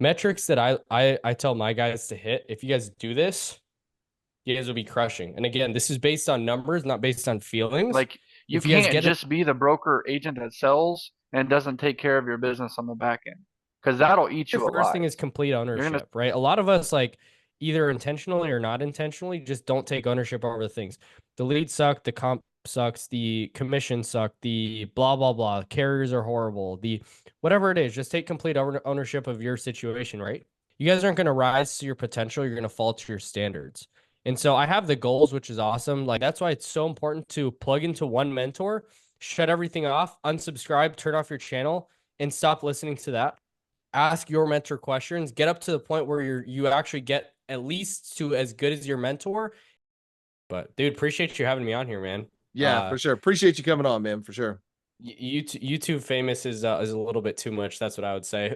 metrics that I tell my guys to hit. If you guys do this, you guys will be crushing. And again, this is based on numbers, not based on feelings. Like you If you guys can't get it, just be the broker agent that sells and doesn't take care of your business on the back end because that'll eat the you first thing alive. is complete You're gonna ownership, right? A lot of us, like, either intentionally or not intentionally, just don't take ownership over the things. The leads suck, the comp sucks, the commission suck, the blah blah blah, carriers are horrible, the whatever it is, just take complete ownership of your situation, right? You guys aren't going to rise to your potential, you're going to fall to your standards. And so I have the goals, which is awesome. Like, that's why it's so important to plug into one mentor, shut everything off, unsubscribe, turn off your channel, and stop listening to that. Ask your mentor questions, get up to the point where you actually get at least to as good as your mentor. But dude, appreciate you having me on here, man. Yeah, for sure. Appreciate you coming on, man, for sure. YouTube famous is a little bit too much. That's what I would say.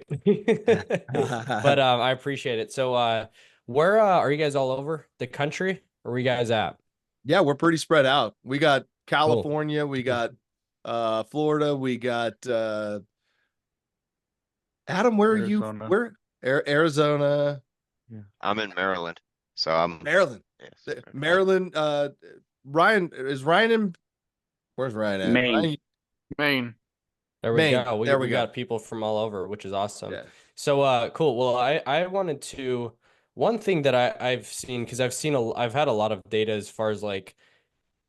But I appreciate it. So where are you guys all over the country? Where are you guys at? Yeah, we're pretty spread out. We got Cool. California, we got Florida, we got Adam, where are you? Arizona. Where? Arizona, Yeah. I'm in Maryland, so I'm Maryland. yes. Maryland, Ryan, is Ryan in, where's Ryan at? Maine. Ryan, Maine. There we Maine. go. We There we we go. got people from all over, which is awesome. Yeah. So cool. Well, I wanted to one thing that I've seen because I've had a lot of data as far as like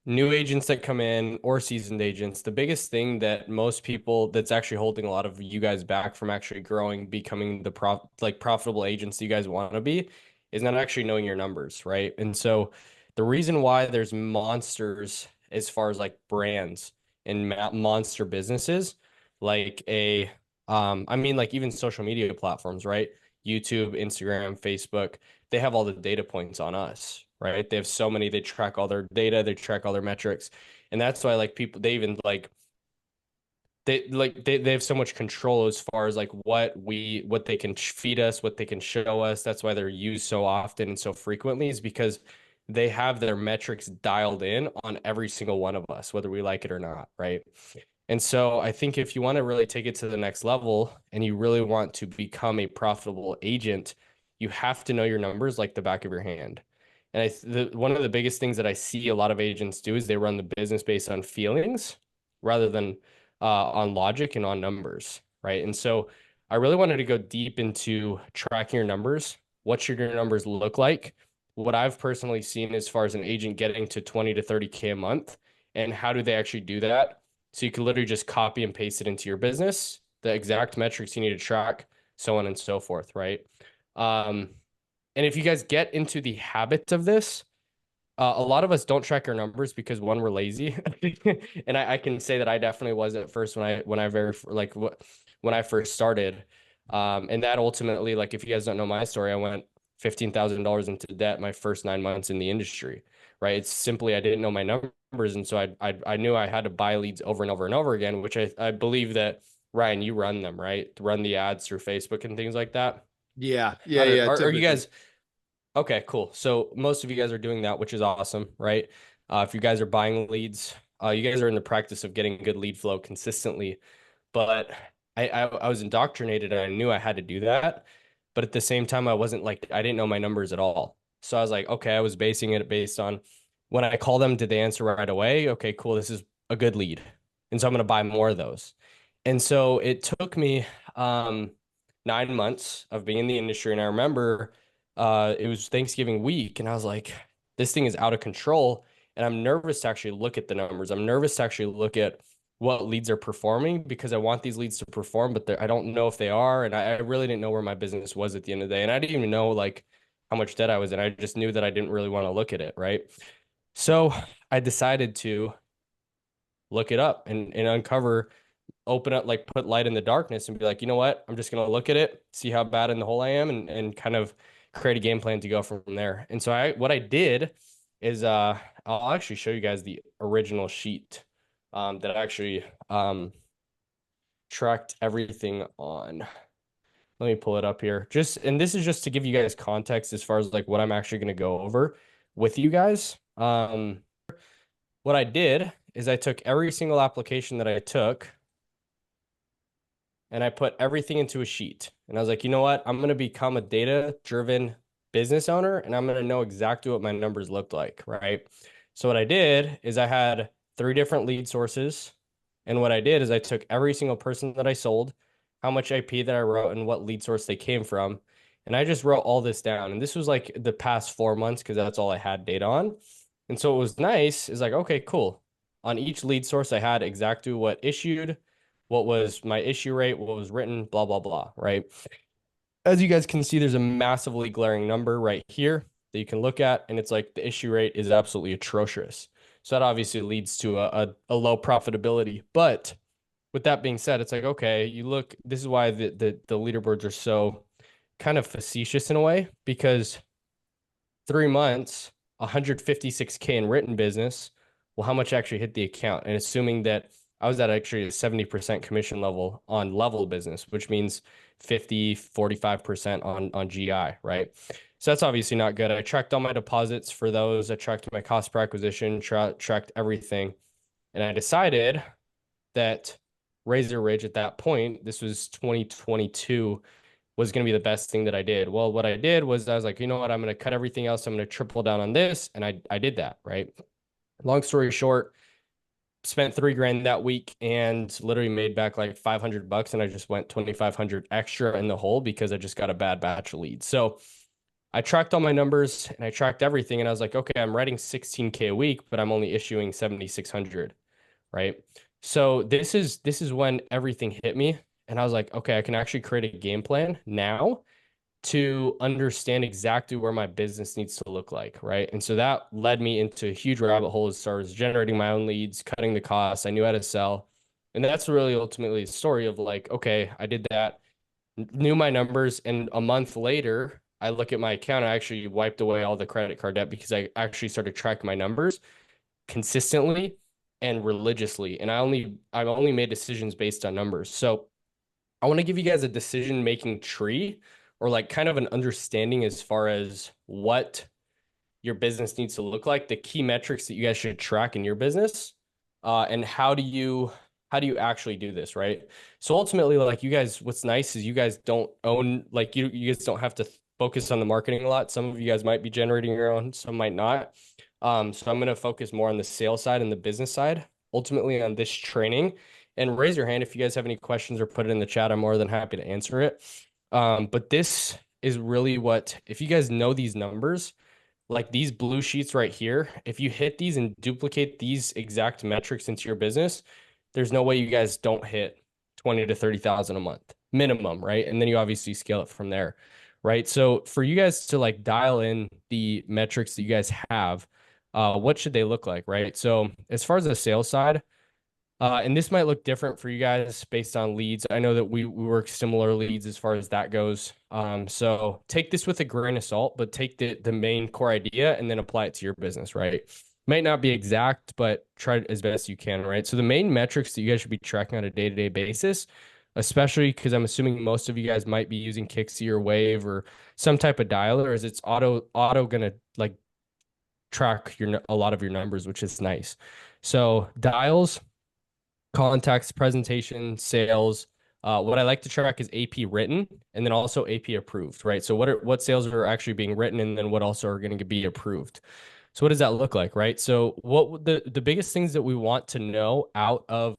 new agents that come in or seasoned agents. The biggest thing that most people that's actually holding a lot of you guys back from actually growing, becoming the profitable agents you guys want to be is not actually knowing your numbers, right? And so the reason why there's monsters as far as like brands and monster businesses like I mean like even social media platforms, right? YouTube, Instagram, Facebook, they have all the data points on us, right? They have so many, they track all their data, they track all their metrics. And that's why like people they even they have so much control as far as like what they can feed us, what they can show us. That's why they're used so often and so frequently is because they have their metrics dialed in on every single one of us, whether we like it or not, right? And so I think if you want to really take it to the next level and you really want to become a profitable agent, you have to know your numbers like the back of your hand. And one of the biggest things that I see a lot of agents do is they run the business based on feelings rather than on logic and on numbers, right? And so I really wanted to go deep into tracking your numbers. What should your numbers look like? What I've personally seen as far as an agent getting to 20 to 30K a month, and how do they actually do that? So you can literally just copy and paste it into your business, the exact metrics you need to track, so on and so forth, right? Um, and if you guys get into the habit of this, a lot of us don't track our numbers because one, we're lazy, and I can say that I definitely was at first when I first started, and that ultimately, like if you guys don't know my story, I went $15,000 into debt my first 9 months in the industry, right? It's simply I didn't know my numbers, and so I knew I had to buy leads over and over and over again, which I believe that Ryan, you run them, right? Run the ads through Facebook and things like that. Yeah. How Yeah. do, Yeah. are you Typically. guys? Okay, cool. So most of you guys are doing that, which is awesome, right? If you guys are buying leads, you guys are in the practice of getting good lead flow consistently. But I was indoctrinated and I knew I had to do that. But at the same time, I wasn't like, I didn't know my numbers at all. So I was like, okay, I was basing it based on when I call them, did they answer right away? Okay, cool. This is a good lead. And so I'm going to buy more of those. And so it took me 9 months of being in the industry. And I remember it was Thanksgiving week, and I was like, this thing is out of control. And I'm nervous to actually look at the numbers. I'm nervous to actually look at what leads are performing because I want these leads to perform, but I don't know if they are. And I really didn't know where my business was at the end of the day. And I didn't even know like how much debt I was in. I just knew that I didn't really want to look at it. Right. So I decided to look it up and uncover, open up, like put light in the darkness and be like, you know what? I'm just going to look at it, see how bad in the hole I am and kind of create a game plan to go from there. And so what I did is I'll actually show you guys the original sheet that actually tracked everything on. Let me pull it up here. And this is just to give you guys context as far as like what I'm actually going to go over with you guys. What I did is I took every single application that I took and I put everything into a sheet. And I was like, you know what? I'm going to become a data-driven business owner, and I'm going to know exactly what my numbers looked like, right? So what I did is I had 3 different lead sources. And what I did is I took every single person that I sold, how much IP that I wrote, and what lead source they came from. And I just wrote all this down. And this was like the past 4 months because that's all I had data on. And so what was nice is like, okay, cool. On each lead source, I had exactly what issued, what was my issue rate, what was written, blah, blah, blah, right? As you guys can see, there's a massively glaring number right here that you can look at, and it's like the issue rate is absolutely atrocious. So that obviously leads to a low profitability. But with that being said, it's like, okay, you look, this is why the leaderboards are so kind of facetious in a way, because 3 months, 156K in written business. Well, how much actually hit the account? And assuming that I was at actually a 70% commission level on level business, which means 50, 45% on GI, right? So that's obviously not good. I tracked all my deposits for those. I tracked my cost per acquisition, tracked everything. And I decided that Razor Ridge at that point, this was 2022, was going to be the best thing that I did. Well, what I did was I was like, you know what? I'm going to cut everything else. I'm going to triple down on this. And I did that, right? Long story short, spent 3 grand that week and literally made back like $500. And I just went 2,500 extra in the hole because I just got a bad batch of leads. So I tracked all my numbers and I tracked everything. And I was like, okay, I'm writing 16K a week, but I'm only issuing 7,600, right? So this is when everything hit me. And I was like, okay, I can actually create a game plan now to understand exactly where my business needs to look like, right? And so that led me into a huge rabbit hole as far as generating my own leads, cutting the costs. I knew how to sell. And that's really ultimately the story of like, okay, I did that, knew my numbers, and a month later, I look at my account, I actually wiped away all the credit card debt because I actually started tracking my numbers consistently and religiously. And I've only made decisions based on numbers. So I want to give you guys a decision making tree or like kind of an understanding as far as what your business needs to look like, the key metrics that you guys should track in your business, and how do you actually do this, right? So ultimately, like you guys, what's nice is you guys don't own, like you guys don't have to focus on the marketing a lot. Some of you guys might be generating your own, some might not. So I'm going to focus more on the sales side and the business side, ultimately on this training. And raise your hand if you guys have any questions or put it in the chat. I'm more than happy to answer it. But this is really what, if you guys know these numbers, like these blue sheets right here, if you hit these and duplicate these exact metrics into your business, there's no way you guys don't hit 20 to 30,000 a month minimum, right? And then you obviously scale it from there, right? So for you guys to like dial in the metrics that you guys have, what should they look like, right? So as far as the sales side, and this might look different for you guys based on leads. I know that we work similar leads as far as that goes. So take this with a grain of salt, but take the main core idea and then apply it to your business, right? Might not be exact, but try as best you can, right? So the main metrics that you guys should be tracking on a day-to-day basis, especially because I'm assuming most of you guys might be using Kixie or Wave or some type of dialer, is it's auto gonna like track a lot of your numbers, which is nice. So dials, contacts, presentation, sales. What I like to track is AP written and then also AP approved, right? So what sales are actually being written and then what also are going to be approved. So what does that look like, right? So what the biggest things that we want to know out of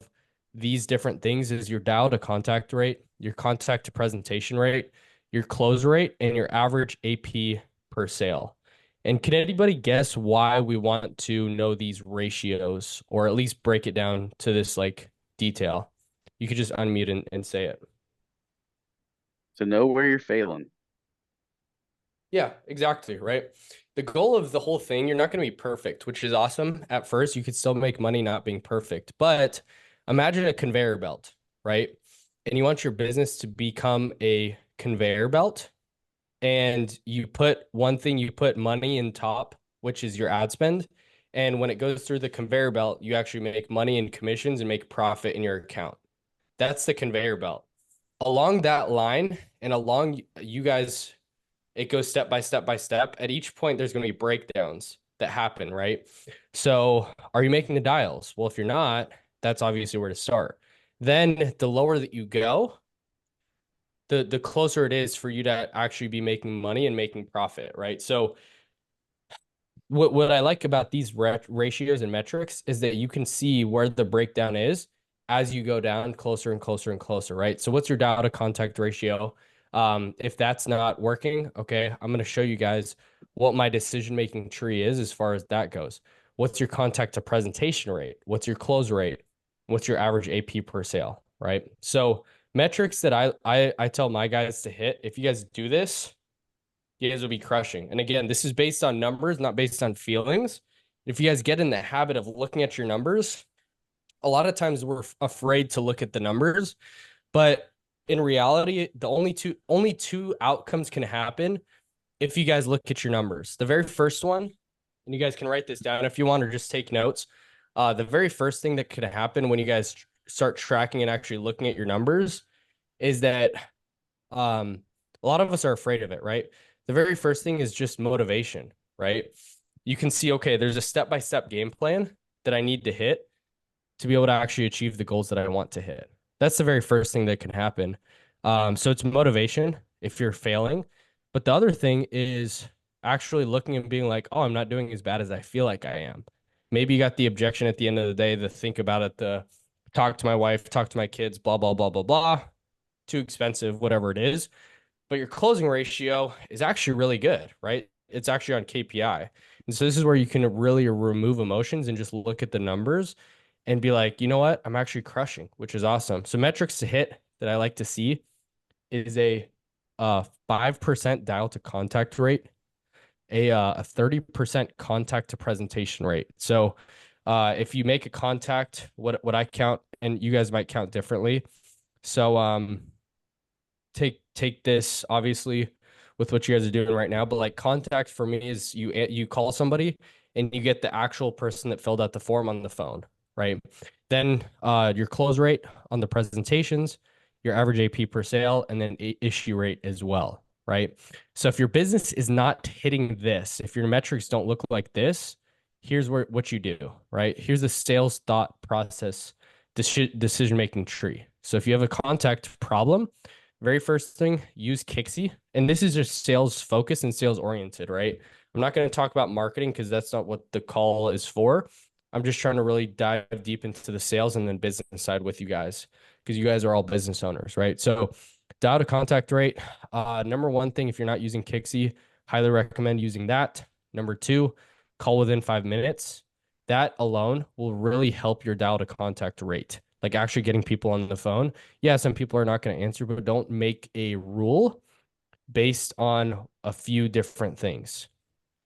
these different things is your dial to contact rate, your contact to presentation rate, your close rate, and your average AP per sale. And can anybody guess why we want to know these ratios or at least break it down to this like detail? You could just unmute and say it. To know where you're failing. Yeah, exactly. Right. The goal of the whole thing, you're not going to be perfect, which is awesome. At first, you could still make money not being perfect. But imagine a conveyor belt, right? And you want your business to become a conveyor belt. And you put one thing, you put money in top, which is your ad spend. And when it goes through the conveyor belt, you actually make money in commissions and make profit in your account. That's the conveyor belt. Along that line and along you guys, it goes step by step by step. At each point, there's going to be breakdowns that happen, right? So are you making the dials? Well, if you're not, that's obviously where to start. Then the lower that you go, the closer it is for you to actually be making money and making profit, right? So what I like about these ratios and metrics is that you can see where the breakdown is as you go down closer and closer and closer, right? So what's your DAO to contact ratio? If that's not working, okay, I'm going to show you guys what my decision-making tree is as far as that goes. What's your contact to presentation rate? What's your close rate? What's your average AP per sale, right? So metrics that I tell my guys to hit, if you guys do this, you guys will be crushing. And again, this is based on numbers, not based on feelings. If you guys get in the habit of looking at your numbers, a lot of times we're afraid to look at the numbers, but in reality, the only two outcomes can happen if you guys look at your numbers. The very first one, and you guys can write this down if you want or just take notes. The very first thing that could happen when you guys start tracking and actually looking at your numbers is that a lot of us are afraid of it, right? The very first thing is just motivation, right? You can see, okay, there's a step-by-step game plan that I need to hit to be able to actually achieve the goals that I want to hit. That's the very first thing that can happen. So it's motivation if you're failing. But the other thing is actually looking and being like, oh, I'm not doing as bad as I feel like I am. Maybe you got the objection at the end of the day to think about it, to talk to my wife, talk to my kids, blah, blah, blah, blah, blah. Too expensive, whatever it is. But your closing ratio is actually really good, right? It's actually on KPI. And so this is where you can really remove emotions and just look at the numbers and be like, you know what? I'm actually crushing, which is awesome. So metrics to hit that I like to see is a 5% dial to contact rate, a 30% contact to presentation rate. So if you make a contact, what I count, and you guys might count differently. So take this obviously with what you guys are doing right now, but like contact for me is you call somebody and you get the actual person that filled out the form on the phone, right? Then your close rate on the presentations, your average AP per sale, and then issue rate as well, right? So if your business is not hitting this, if your metrics don't look like this, here's what you do, right? Here's the sales thought process decision-making tree. So if you have a contact problem, very first thing, use Kixie. And this is just sales focused and sales oriented, right? I'm not going to talk about marketing because that's not what the call is for. I'm just trying to really dive deep into the sales and then business side with you guys because you guys are all business owners, right? So dial to contact rate. Number one thing, if you're not using Kixie, highly recommend using that. Number two, call within 5 minutes. That alone will really help your dial to contact rate, like actually getting people on the phone. Yeah, some people are not going to answer, but don't make a rule based on a few different things,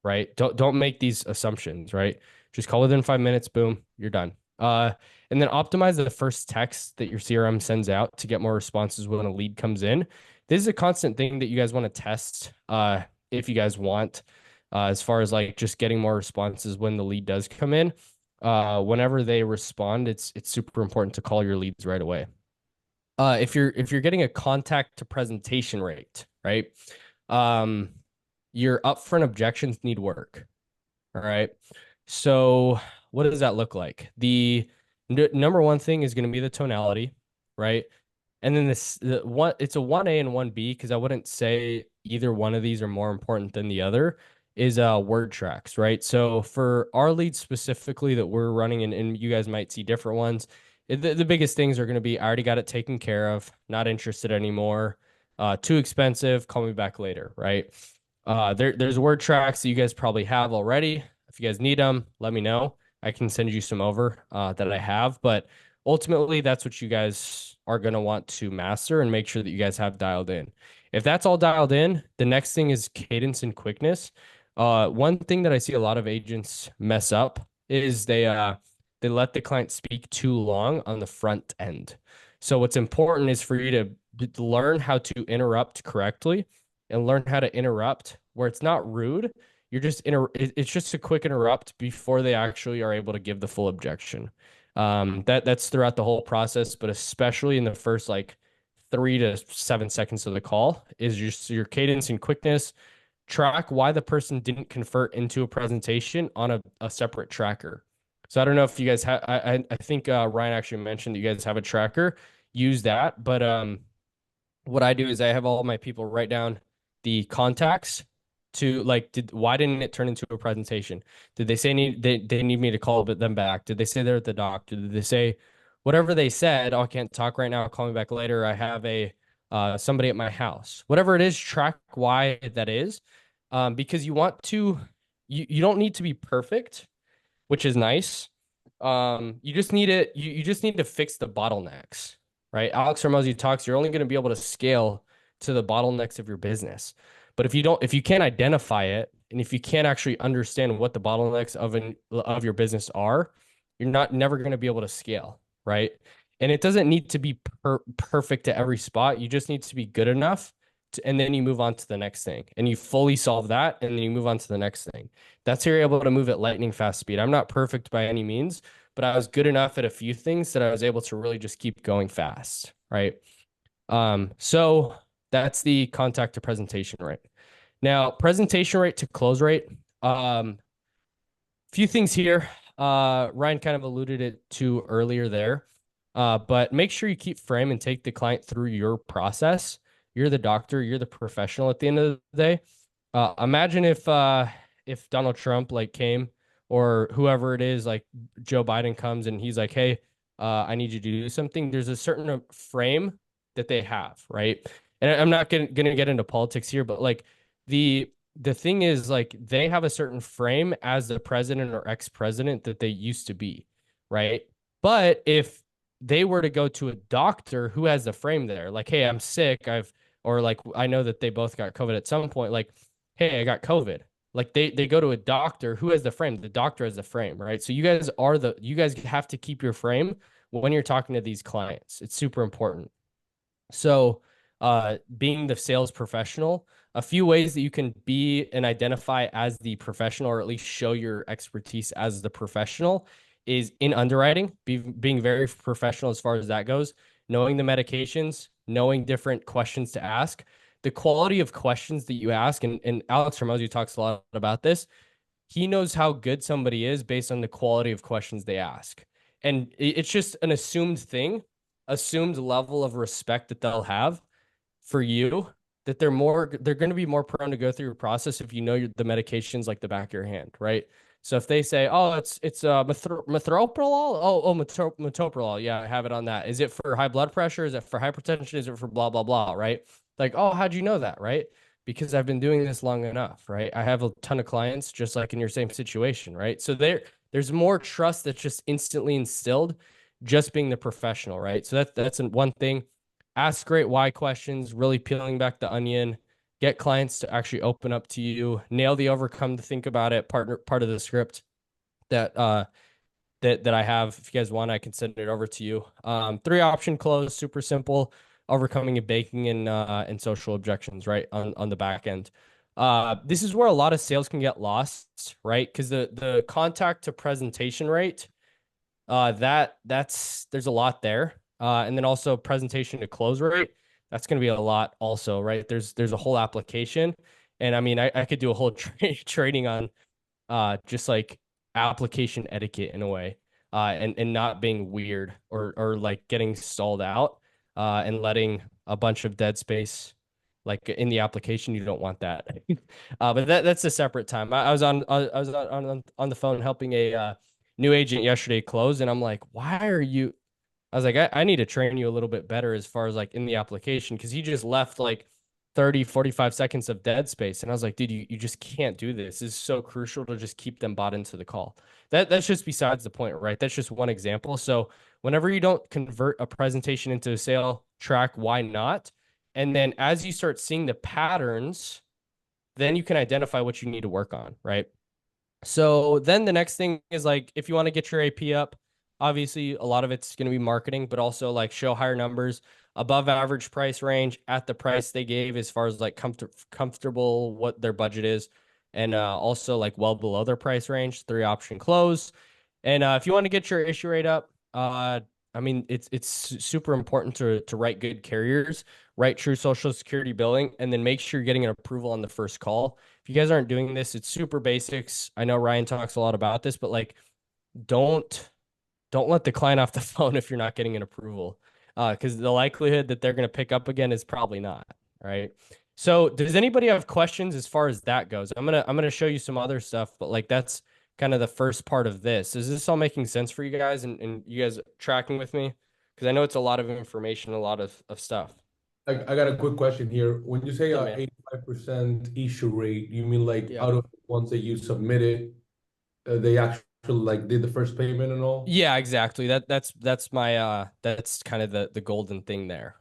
right? Don't make these assumptions, right? Just call within 5 minutes, boom, you're done. And then optimize the first text that your CRM sends out to get more responses when a lead comes in. This is a constant thing that you guys want to test if you guys want, as far as like just getting more responses when the lead does come in. Whenever they respond, it's super important to call your leads right away. If you're getting a contact to presentation rate, right? Your upfront objections need work. All right. So what does that look like? The number one thing is going to be the tonality, right? And then it's a 1A and 1B because I wouldn't say either one of these are more important than the other, is word tracks, right? So for our leads specifically that we're running, and you guys might see different ones, the biggest things are going to be, I already got it taken care of, not interested anymore, too expensive, call me back later, right? There's word tracks that you guys probably have already. If you guys need them, let me know. I can send you some over that I have, but ultimately that's what you guys are going to want to master and make sure that you guys have dialed in. If that's all dialed in, the next thing is cadence and quickness. One thing that I see a lot of agents mess up is they let the client speak too long on the front end. So what's important is for you to learn how to interrupt correctly and learn how to interrupt where it's not rude. It's just a quick interrupt before they actually are able to give the full objection. That's throughout the whole process, but especially in the first like 3 to 7 seconds of the call is just your cadence and quickness. Track why the person didn't convert into a presentation on a separate tracker. So I don't know if you guys have, I think Ryan actually mentioned that you guys have a tracker, use that, but what I do is I have all my people write down the contacts to like, why didn't it turn into a presentation? Did they say they need me to call them back? Did they say they're at the doctor? Did they say whatever they said? Oh, I can't talk right now. Call me back later. I have a somebody at my house. Whatever it is, track why that is, because you want to. You don't need to be perfect, which is nice. You just need it. You just need to fix the bottlenecks, right? Alex Hormozy talks. You're only going to be able to scale to the bottlenecks of your business. But if you can't identify it, and if you can't actually understand what the bottlenecks of your business are, you're never going to be able to scale, right? And it doesn't need to be perfect at every spot. You just need to be good enough and then you move on to the next thing, and you fully solve that, and then you move on to the next thing. That's how you're able to move at lightning fast speed. I'm not perfect by any means, but I was good enough at a few things that I was able to really just keep going fast, right? So that's the contact to presentation rate. Now, presentation rate to close rate. Few things here. Ryan kind of alluded it to earlier there. But make sure you keep frame and take the client through your process. You're the doctor, you're the professional at the end of the day. Imagine if Donald Trump like came, or whoever it is, like Joe Biden comes and he's like, hey, I need you to do something. There's a certain frame that they have, right? And I'm not gonna get into politics here, but like the thing is, like, they have a certain frame as the president or ex-president that they used to be, right? But if they were to go to a doctor who has the frame there, like, hey, I'm sick, or like, I know that they both got COVID at some point, like, hey, I got COVID. Like they go to a doctor who has the frame. The doctor has the frame, right? So you guys have to keep your frame when you're talking to these clients. It's super important. So, being the sales professional, a few ways that you can be and identify as the professional, or at least show your expertise as the professional, is in underwriting, being very professional as far as that goes, knowing the medications, knowing different questions to ask, the quality of questions that you ask. And Alex Hormozy talks a lot about this. He knows how good somebody is based on the quality of questions they ask. And it's just an assumed thing, assumed level of respect that they'll have for you, that they're going to be more prone to go through your process if you know the medications like the back of your hand, right? So if they say, oh, it's metoprolol, metoprolol, yeah, I have it on that. Is it for high blood pressure? Is it for hypertension? Is it for blah blah blah, right? Like, oh, how'd you know that, right? Because I've been doing this long enough, right? I have a ton of clients just like in your same situation, right? So there's more trust that's just instantly instilled just being the professional, right? So that's one thing. Ask great why questions, really peeling back the onion, get clients to actually open up to you, nail the overcome to think about it, part of the script that that I have. If you guys want, I can send it over to you. 3-option close, super simple, overcoming and baking and social objections, right? On the back end. This is where a lot of sales can get lost, right? Because the contact to presentation rate, there's a lot there. And then also presentation to close rate, that's going to be a lot also, right? There's a whole application. And I mean, I could do a whole training on just like application etiquette in a way, and not being weird or like getting stalled out, and letting a bunch of dead space like in the application. You don't want that. But that's a separate time. I was on the phone helping a new agent yesterday close, and I'm like, why are you? I was like, I need to train you a little bit better as far as like in the application, because he just left like 30-45 seconds of dead space. And I was like, dude, you just can't do this. This is so crucial to just keep them bought into the call. That's just besides the point, right? That's just one example. So whenever you don't convert a presentation into a sale, track why not. And then as you start seeing the patterns, then you can identify what you need to work on, right? So then the next thing is like, if you want to get your AP up, obviously a lot of it's going to be marketing, but also like show higher numbers, above average price range at the price they gave as far as like comfortable what their budget is. And also like well below their price range, 3-option close. And if you want to get your issue rate up, I mean, it's super important to write good carriers, write true social security billing, and then make sure you're getting an approval on the first call. If you guys aren't doing this, it's super basics. I know Ryan talks a lot about this, but like, don't let the client off the phone if you're not getting an approval. because the likelihood that they're going to pick up again is probably not, right? So does anybody have questions as far as that goes? I'm gonna show you some other stuff, but like that's kind of the first part of this. Is this all making sense for you guys and you guys tracking with me? Because I know it's a lot of information, a lot of stuff. I got a quick question here. When you say Yeah, man. 85% issue rate, you mean like Yeah. out of the ones that you submitted, they actually like did the first payment and all? Yeah, exactly. That's my that's kind of the golden thing there,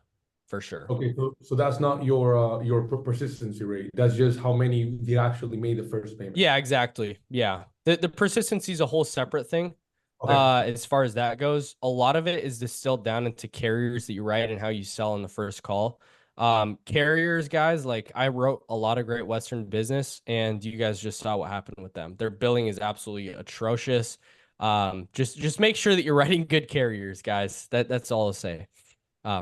for sure. Okay, so that's not your persistency rate. That's just how many they actually made the first payment. Yeah, exactly. Yeah. The persistency is a whole separate thing. Okay. As far as that goes, a lot of it is distilled down into carriers that you write and how you sell in the first call. Carriers, guys, like I wrote a lot of Great Western Business, and you guys just saw what happened with them. Their billing is absolutely atrocious. Just make sure that you're writing good carriers, guys. That's all I'll say,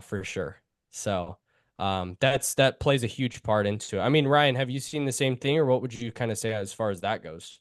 for sure. So, that plays a huge part into it. I mean, Ryan, have you seen the same thing, or what would you kind of say as far as that goes?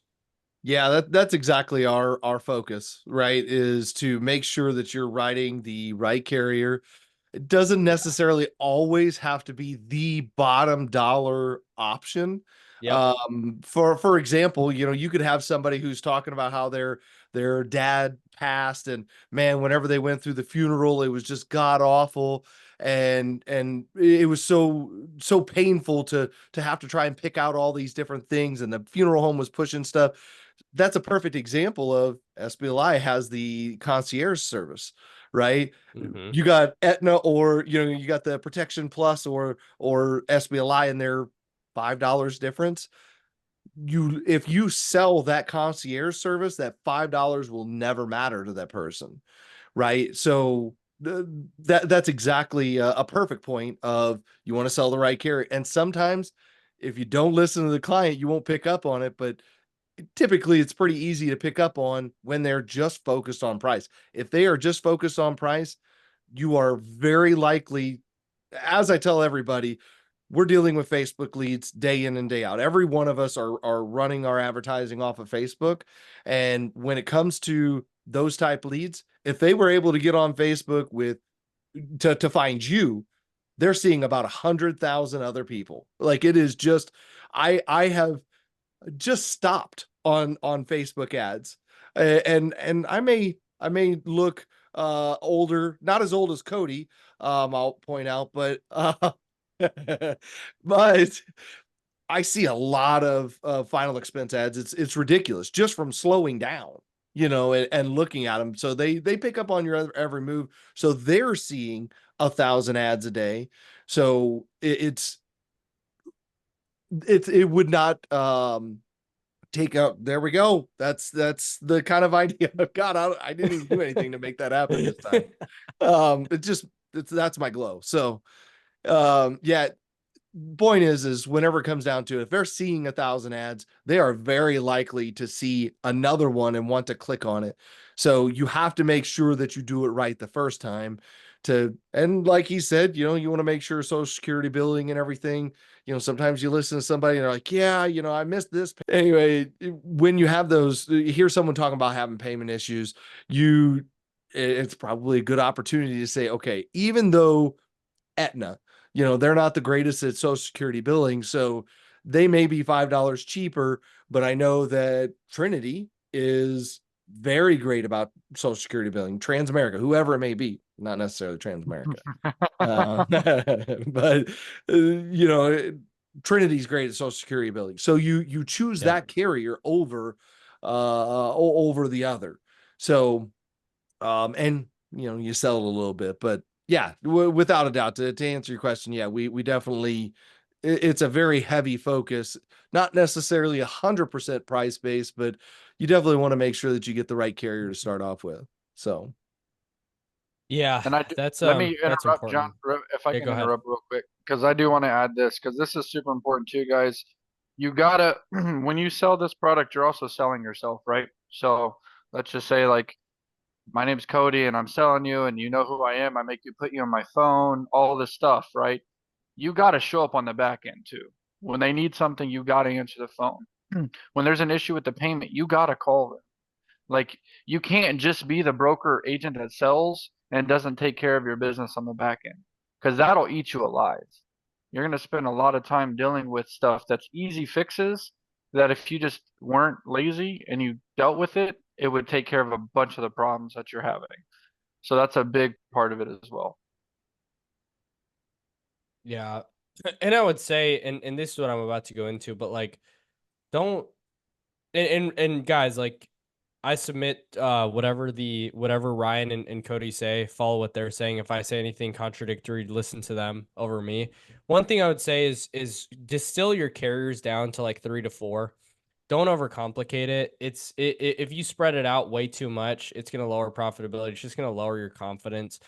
Yeah, that's exactly our focus, right? Is to make sure that you're writing the right carrier. It doesn't necessarily always have to be the bottom dollar option. Yep. For example, you could have somebody who's talking about how their dad passed, and man, whenever they went through the funeral, it was just god awful, and it was so painful to have to try and pick out all these different things, and the funeral home was pushing stuff. That's a perfect example of SBLI has the concierge service, right? Mm-hmm. You got Aetna, or you got the Protection Plus or SBLI, and they're $5 difference. If you sell that concierge service, that $5 will never matter to that person, right? So that's exactly a perfect point of you want to sell the right carrier. And sometimes if you don't listen to the client, you won't pick up on it, but typically it's pretty easy to pick up on when they're just focused on price. If they are just focused on price, you are very likely, as I tell everybody, we're dealing with Facebook leads day in and day out. Every one of us are running our advertising off of Facebook. And when it comes to those type leads, if they were able to get on Facebook to find you, they're seeing about 100,000 other people. Like it is just, I have just stopped on Facebook ads. And I may look older, not as old as Cody, I'll point out, but but I see a lot of final expense ads. It's ridiculous just from slowing down, and looking at them. So they pick up on your every move. So they're seeing 1,000 ads a day. So it would not take out. There we go. That's the kind of idea I've got. I didn't even do anything to make that happen this time. That's my glow. So yeah, point is whenever it comes down to it, if they're seeing 1,000 ads, they are very likely to see another one and want to click on it. So you have to make sure that you do it right the first time. And like he said, you want to make sure Social Security billing and everything. Sometimes you listen to somebody and they're like, yeah, I missed this. Anyway, when you have those, you hear someone talking about having payment issues, it's probably a good opportunity to say, okay, even though Aetna, they're not the greatest at Social Security billing, so they may be $5 cheaper, but I know that Trinity is very great about Social Security billing. Transamerica, whoever it may be, not necessarily Transamerica, but Trinity's great at Social Security billing. So you choose that carrier over the other. So and you sell it a little bit, but yeah, without a doubt, to answer your question, yeah, we definitely, it's a very heavy focus, not necessarily 100% price based, but you definitely want to make sure that you get the right carrier to start off with. So yeah, And let me that's interrupt, John, important. if I Yeah, can go ahead. interrupt real quick, because I do want to add this, because this is super important too, guys. You gotta, when you sell this product, you're also selling yourself, right? So let's just say, like, my name's Cody and I'm selling you, and you know who I am. I make you put you on my phone, all this stuff, right? You got to show up on the back end too. When they need something, you got to answer the phone. When there's an issue with the payment, you got to call them. Like, you can't just be the broker agent that sells and it doesn't take care of your business on the back end, because that'll eat you alive. You're going to spend a lot of time dealing with stuff that's easy fixes that if you just weren't lazy and you dealt with it, it would take care of a bunch of the problems that you're having. So that's a big part of it as well. Yeah. And I would say, and this is what I'm about to go into, but like, don't, and guys, like, I submit whatever Ryan and Cody say, follow what they're saying. If I say anything contradictory, listen to them over me. One thing I would say is distill your carriers down to like 3 to 4. Don't overcomplicate it. If you spread it out way too much, it's going to lower profitability. It's just going to lower your confidence.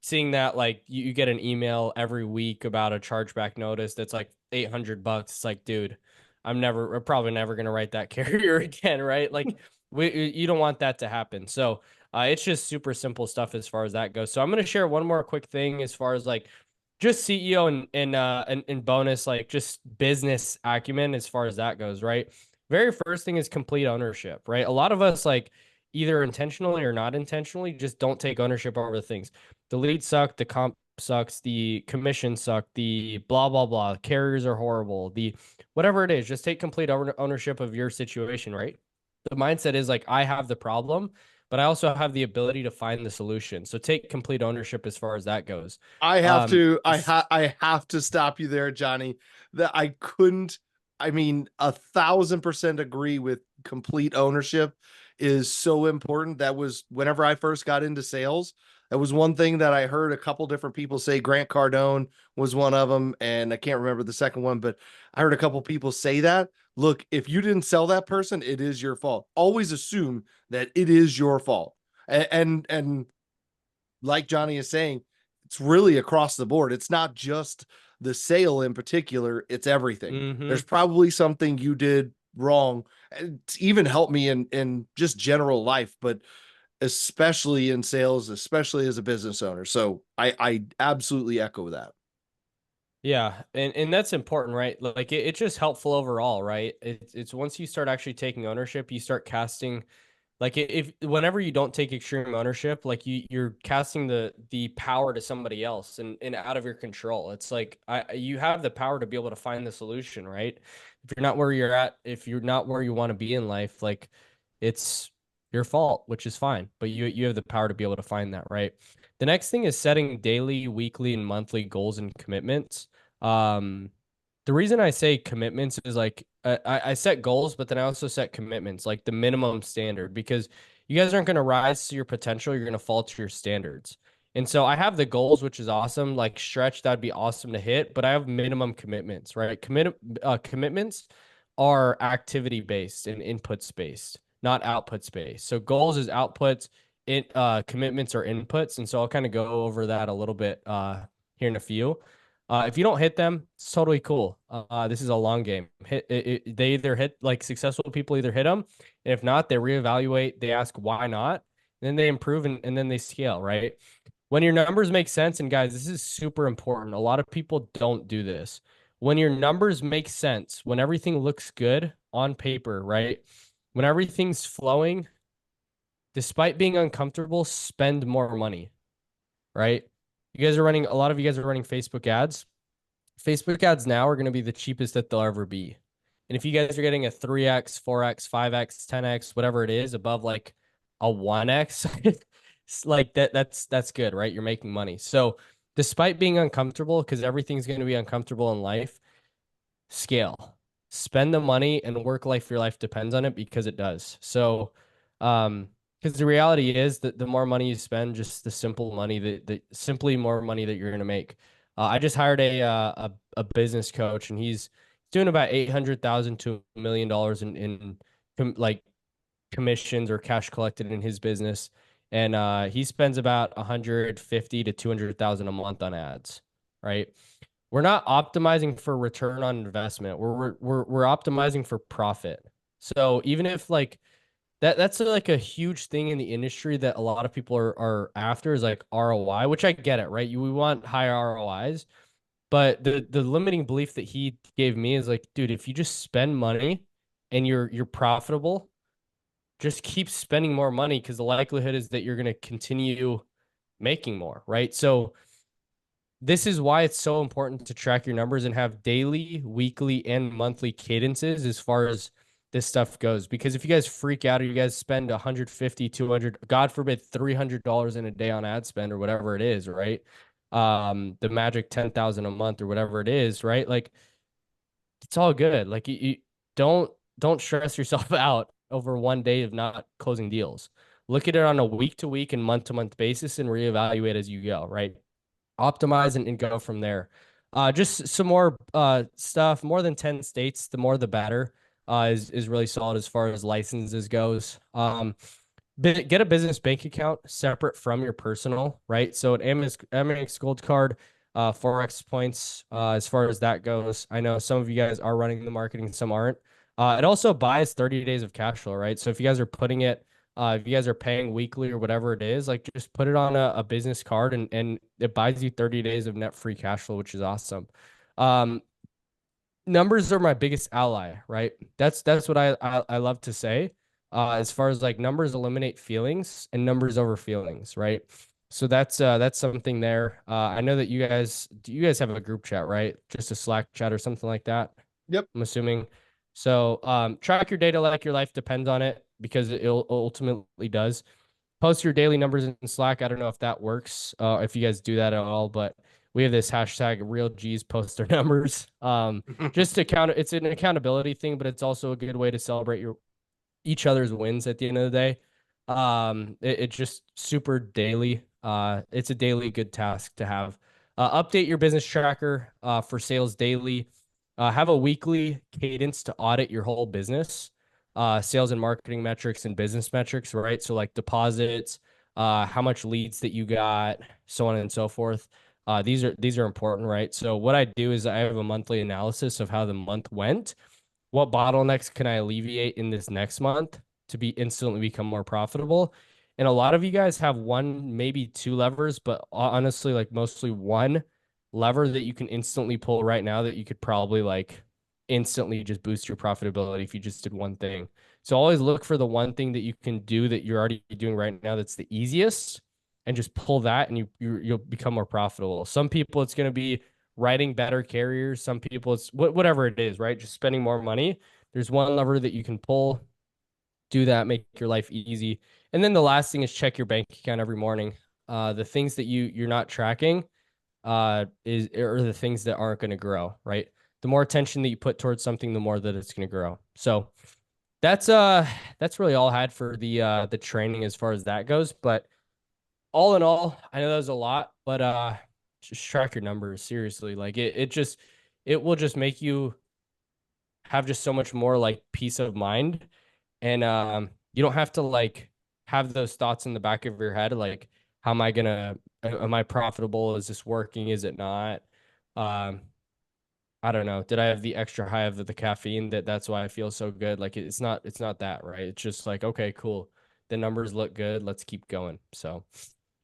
Seeing that like you get an email every week about a chargeback notice that's like $800. It's like, dude, we're probably never going to write that carrier again, right? Like you don't want that to happen. So it's just super simple stuff as far as that goes. So I'm going to share one more quick thing as far as like just CEO and bonus, like just business acumen as far as that goes, right? Very first thing is complete ownership, right? A lot of us like either intentionally or not intentionally just don't take ownership over things. The lead suck, the comp sucks, the commission suck, the blah blah blah, carriers are horrible, the whatever it is, just take complete ownership of your situation, right? The mindset is like I have the problem, but I also have the ability to find the solution. So take complete ownership as far as that goes. I have to stop you there, Johnny. That I couldn't, I mean, 1,000% agree with complete ownership is so important. That was whenever I first got into sales. That was one thing that I heard a couple different people say. Grant Cardone was one of them, and I can't remember the second one, but I heard a couple people say that. Look, if you didn't sell that person, it is your fault. Always assume that it is your fault. And like Johnny is saying, it's really across the board. It's not just the sale in particular, it's everything. Mm-hmm. There's probably something you did wrong. It's even helped me in just general life, but especially in sales, especially as a business owner. So I absolutely echo that. Yeah, and that's important, right? Like it's just helpful overall, right? It's once you start actually taking ownership, you start casting like if whenever you don't take extreme ownership, like you're casting the power to somebody else and out of your control. It's like you have the power to be able to find the solution, right? If you're not where you're at, if you're not where you want to be in life, like it's your fault, which is fine, but you have the power to be able to find that, right? The next thing is setting daily, weekly, and monthly goals and commitments. Um, the reason I say commitments is like I set goals, but then I also set commitments, like the minimum standard, because you guys aren't going to rise to your potential. You're going to fall to your standards. And so I have the goals, which is awesome. Like stretch, that'd be awesome to hit, but I have minimum commitments, right? Commitments are activity based and inputs based, not outputs based. So goals is outputs, commitments are inputs. And so I'll kind of go over that a little bit here in a few. If you don't hit them, it's totally cool. This is a long game. They either hit like successful people either hit them, and if not, they reevaluate. They ask why not, and then they improve and then they scale. Right when your numbers make sense, and guys, this is super important. A lot of people don't do this. When your numbers make sense, when everything looks good on paper, right? When everything's flowing, despite being uncomfortable, spend more money. Right? A lot of you guys are running Facebook ads. Facebook ads now are going to be the cheapest that they'll ever be. And if you guys are getting a 3x, 4x, 5x, 10x, whatever it is above like a 1x, it's like that's good, right? You're making money. So, despite being uncomfortable because everything's going to be uncomfortable in life, scale. Spend the money and work life your life depends on it because it does. So, because the reality is that the more money you spend, just the simple money that simply more money that you're going to make. I just hired a business coach, and he's doing about $800,000 to $1 million like commissions or cash collected in his business, and he spends about 150 to 200,000 a month on ads. Right? We're not optimizing for return on investment. We're optimizing for profit. So even if like that's like a huge thing in the industry that a lot of people are after is like ROI, which I get it, right? We want high ROIs, but the limiting belief that he gave me is like, dude, if you just spend money and you're profitable, just keep spending more money because the likelihood is that you're going to continue making more, right? So this is why it's so important to track your numbers and have daily, weekly, and monthly cadences as far as this stuff goes. Because if you guys freak out or you guys spend 150, 200, God forbid, $300 in a day on ad spend or whatever it is, right? The magic 10,000 a month or whatever it is, right? Like it's all good. Like you don't stress yourself out over one day of not closing deals. Look at it on a week to week and month to month basis and reevaluate as you go, right? Optimize and go from there. Just some more stuff. More than 10 states, the more the better. Is really solid as far as licenses goes. Get a business bank account separate from your personal, right? So an Amex Gold Card, Forex points, as far as that goes. I know some of you guys are running the marketing, some aren't. It also buys 30 days of cash flow, right? So if you guys are putting it, if you guys are paying weekly or whatever it is, like just put it on a business card and it buys you 30 days of net free cash flow, which is awesome. Numbers are my biggest ally, right? That's what I love to say. As far as like numbers eliminate feelings and numbers over feelings, right? So that's something there. I know that you guys have a group chat, right? Just a Slack chat or something like that. Yep. I'm assuming. So track your data like your life depends on it because it ultimately does. Post your daily numbers in Slack. I don't know if that works, if you guys do that at all, but we have this hashtag real G's post their numbers. Just to count, it's an accountability thing, but it's also a good way to celebrate each other's wins at the end of the day. It just super daily. It's a daily good task to have. Update your business tracker for sales daily. Have a weekly cadence to audit your whole business, sales and marketing metrics and business metrics, right? So like deposits, how much leads that you got, so on and so forth. These are important, right? So what I do is I have a monthly analysis of how the month went. What bottlenecks can I alleviate in this next month to be instantly become more profitable? And a lot of you guys have one, maybe two levers, but honestly, like mostly one lever that you can instantly pull right now that you could probably like instantly just boost your profitability if you just did one thing. So always look for the one thing that you can do that you're already doing right now that's the easiest and just pull that and you'll become more profitable. Some people it's going to be writing better carriers. Some people it's whatever it is, right? Just spending more money. There's one lever that you can pull, do that, make your life easy. And then the last thing is check your bank account every morning. The things that you're not tracking is are the things that aren't going to grow, right? The more attention that you put towards something, the more that it's going to grow. So that's really all I had for the training as far as that goes. But all in all, I know that was a lot, but just track your numbers seriously. Like it will just make you have just so much more like peace of mind, and you don't have to like have those thoughts in the back of your head like how am I gonna am I profitable? Is this working? Is it not? Um, I don't know. Did I have the extra high of the caffeine that's why I feel so good? Like it's not that, right? It's just like, okay, cool. The numbers look good. Let's keep going. So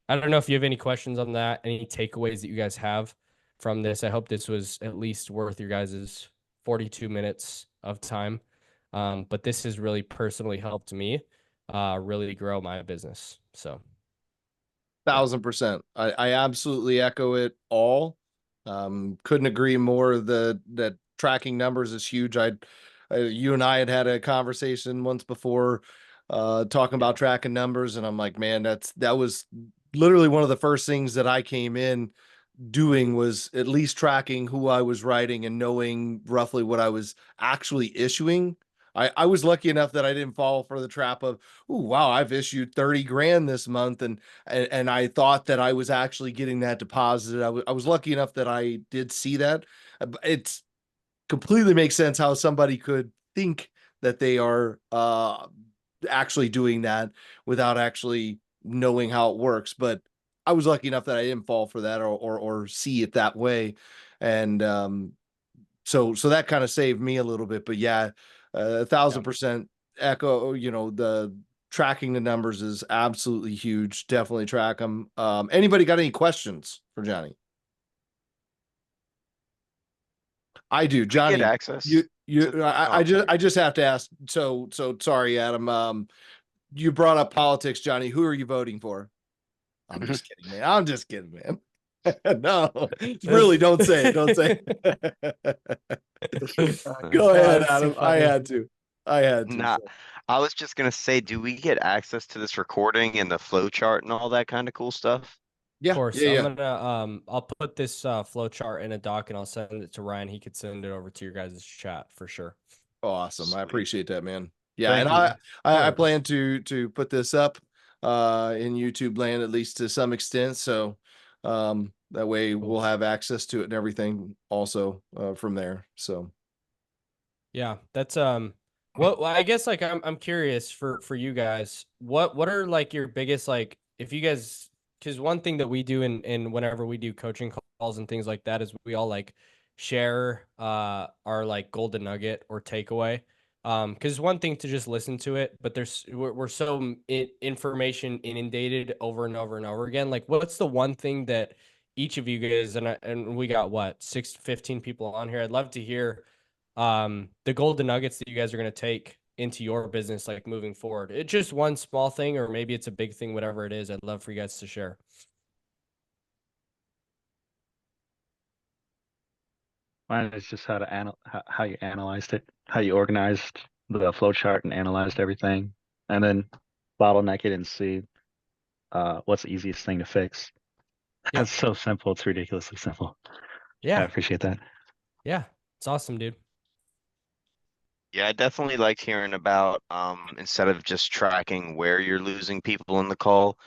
I don't know if you have any questions on that, any takeaways that you guys have from this. I hope this was at least worth your guys's 42 minutes of time. But this has really personally helped me really grow my business. So 1,000%. I absolutely echo it all. Couldn't agree more that tracking numbers is huge. You and I had a conversation once before, talking about tracking numbers, and I'm like, man, that was literally one of the first things that I came in doing was at least tracking who I was writing and knowing roughly what I was actually issuing. I was lucky enough that I didn't fall for the trap of, oh, wow, I've issued 30 grand this month. And I thought that I was actually getting that deposited. I was lucky enough that I did see that. It's completely makes sense how somebody could think that they are actually doing that without actually knowing how it works. But I was lucky enough that I didn't fall for that or see it that way. And so that kind of saved me a little bit. But yeah, 1,000% echo, the tracking the numbers is absolutely huge. Definitely track them. Anybody got any questions for Johnny? I do, Johnny. Get access. I just have to ask. So sorry, Adam. You brought up politics, Johnny. Who are you voting for? I'm just kidding, man. I'm just kidding, man. No, really, don't say it. Don't say it. Go ahead, That's too Adam. I funny. had to. I had to. Nah, So. I was just gonna say, do we get access to this recording and the flow chart and all that kind of cool stuff? Yeah, Course, yeah, I'm yeah. gonna I'll put this flow chart in a doc and I'll send it to Ryan. He could send it over to your guys' chat for sure. Awesome. I Sweet. appreciate that, man. Yeah, Thank and you. I Course. plan to put this up in YouTube land at least to some extent. So that way Cool. we'll have access to it and everything also from there. So Yeah, that's well, I guess like I'm curious for you guys. What are like your biggest like if you guys because one thing that we do in whenever we do coaching calls and things like that is we all like share our like golden nugget or takeaway. Because one thing to just listen to it, but we're so information inundated over and over and over again. Like, what's the one thing that each of you guys and we got what 15 people on here. I'd love to hear the golden nuggets that you guys are going to take into your business like moving forward. It's just one small thing or maybe it's a big thing, whatever it is. I'd love for you guys to share. Mine is just how you analyzed it, how you organized the flow chart and analyzed everything, and then bottleneck it and see what's the easiest thing to fix. Yeah. That's so simple. It's ridiculously simple. I Yeah. appreciate that. Yeah. It's awesome, dude. Yeah, I definitely liked hearing about instead of just tracking where you're losing people in the call,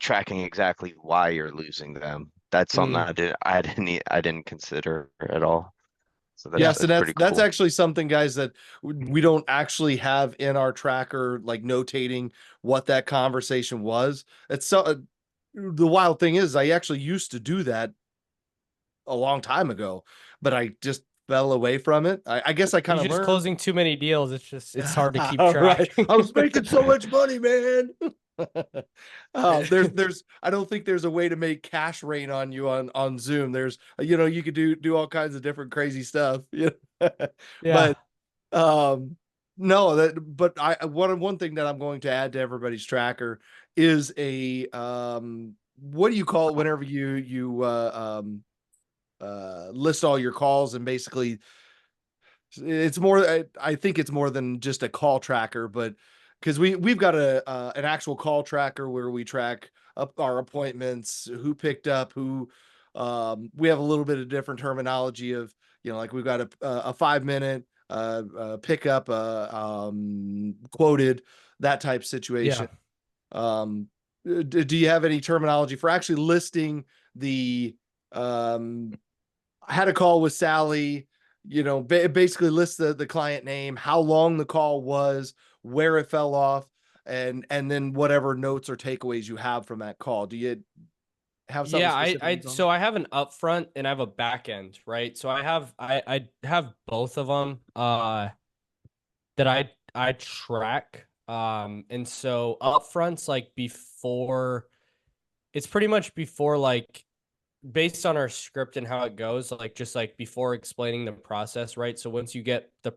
tracking exactly why you're losing them. That's something I didn't consider at all. So yes, that's and pretty that's cool. actually something, guys, that we don't actually have in our tracker, like notating what that conversation was. It's so the wild thing is I actually used to do that a long time ago, but I just fell away from it. I guess I kind You're of just learned. closing too many deals. It's hard to keep All track. right. I was making so much money, man. There's I don't think there's a way to make cash rain on you on Zoom. There's you could do all kinds of different crazy stuff. Yeah. But no, but one thing that I'm going to add to everybody's tracker is a what do you call it whenever you list all your calls, and basically it's more I think it's more than just a call tracker, but because we've got an actual call tracker where we track up our appointments, who picked up, who we have a little bit of different terminology of, like we've got a 5 minute pickup, quoted, that type situation. Do you have any terminology for actually listing the I had a call with Sally, basically list the client name, how long the call was, where it fell off, and then whatever notes or takeaways you have from that call. Do you have something Yeah, specific? so I have an upfront and I have a back end, right? So I have both of them that I track. And so upfronts like before it's pretty much before like based on our script and how it goes, like just like before explaining the process, right? So once you get the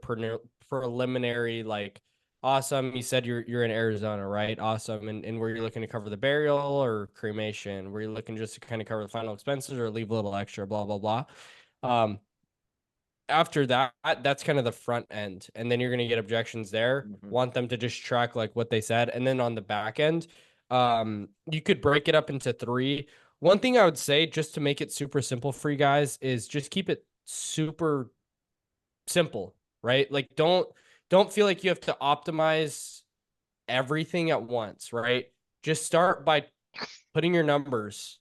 preliminary, like, awesome, you said you're in Arizona, right? Awesome, and were you looking to cover the burial or cremation? Were you looking just to kind of cover the final expenses or leave a little extra? Blah blah blah. Um, After that, that's kind of the front end, and then you're going to get objections there. Want them to just track like what they said, and then on the back end, you could break it up into three. One thing I would say, just to make it super simple for you guys, is just keep it super simple, right? Like don't feel like you have to optimize everything at once, right? Just start by putting your numbers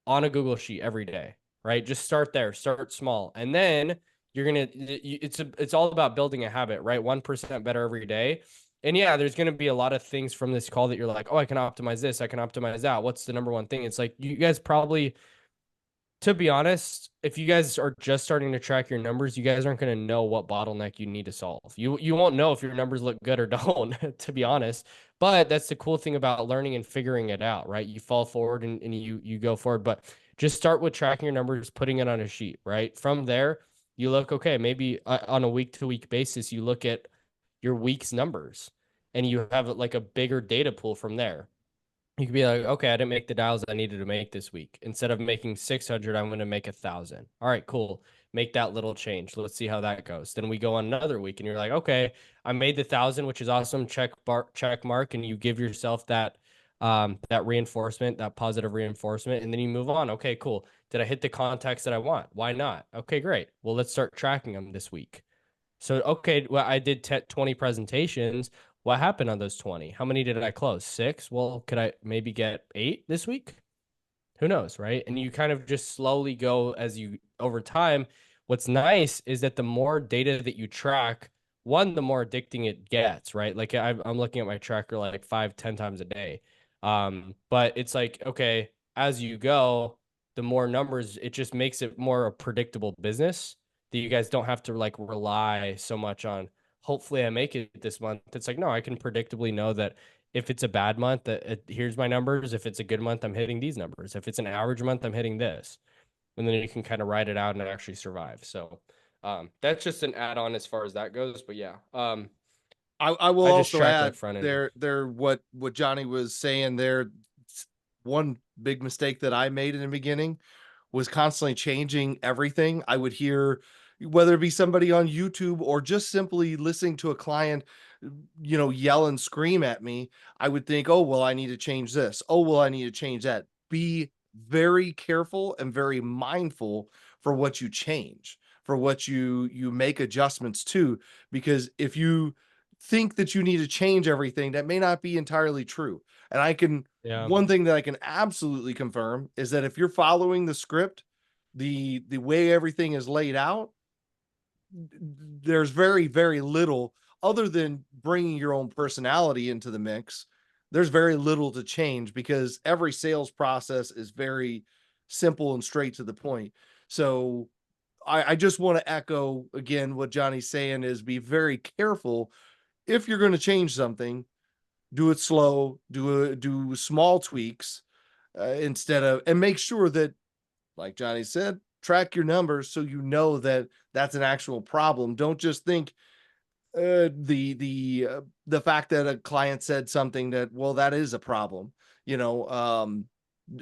on a Google sheet every day, right? Just start there, start small. And then it's all about building a habit, right? 1% better every day. And yeah, there's going to be a lot of things from this call that you're like, oh, I can optimize this, I can optimize that. What's the number one thing? It's like you guys probably, to be honest, if you guys are just starting to track your numbers, you guys aren't going to know what bottleneck you need to solve. You won't know if your numbers look good or don't, to be honest. But that's the cool thing about learning and figuring it out, right? You fall forward and you go forward. But just start with tracking your numbers, putting it on a sheet, right? From there, you look, okay, maybe on a week-to-week basis, you look at your week's numbers and you have like a bigger data pool from there. You could be like, okay, I didn't make the dials I needed to make this week. Instead of making 600, I'm going to make 1,000. All right, cool. Make that little change. Let's see how that goes. Then we go on another week and you're like, okay, I made the 1,000, which is awesome. Check mark. And you give yourself that reinforcement, that positive reinforcement. And then you move on. Okay, cool. Did I hit the contacts that I want? Why not? Okay, great. Well, let's start tracking them this week. So, okay, well, I did 20 presentations. What happened on those 20? How many did I close? 6? Well, could I maybe get 8 this week? Who knows, right? And you kind of just slowly go as you over time. What's nice is that the more data that you track, one, the more addicting it gets, right? Like I'm looking at my tracker like 5, 10 times a day. But it's like, okay, as you go, the more numbers, it just makes it more a predictable business that you guys don't have to like rely so much on. Hopefully, I make it this month. It's like, no, I can predictably know that if it's a bad month, here's my numbers. If it's a good month, I'm hitting these numbers. If it's an average month, I'm hitting this. And then you can kind of ride it out and actually survive. So that's just an add-on as far as that goes. But yeah, I will I just also track like add front end. what Johnny was saying there. One big mistake that I made in the beginning was constantly changing everything. I would hear, whether it be somebody on YouTube or just simply listening to a client, yell and scream at me. I would think, oh, well, I need to change this. Oh, well, I need to change that. Be very careful and very mindful for what you change, for what you make adjustments to, because if you think that you need to change everything, that may not be entirely true. And Yeah. one thing that I can absolutely confirm is that if you're following the script, the way everything is laid out, there's very, very little, other than bringing your own personality into the mix. There's very little to change because every sales process is very simple and straight to the point. So I just want to echo again what Johnny's saying is be very careful. If you're going to change something, do it slow, do small tweaks, instead of, and make sure that, like Johnny said, track your numbers so you know that that's an actual problem. Don't just think the fact that a client said something that, well, that is a problem.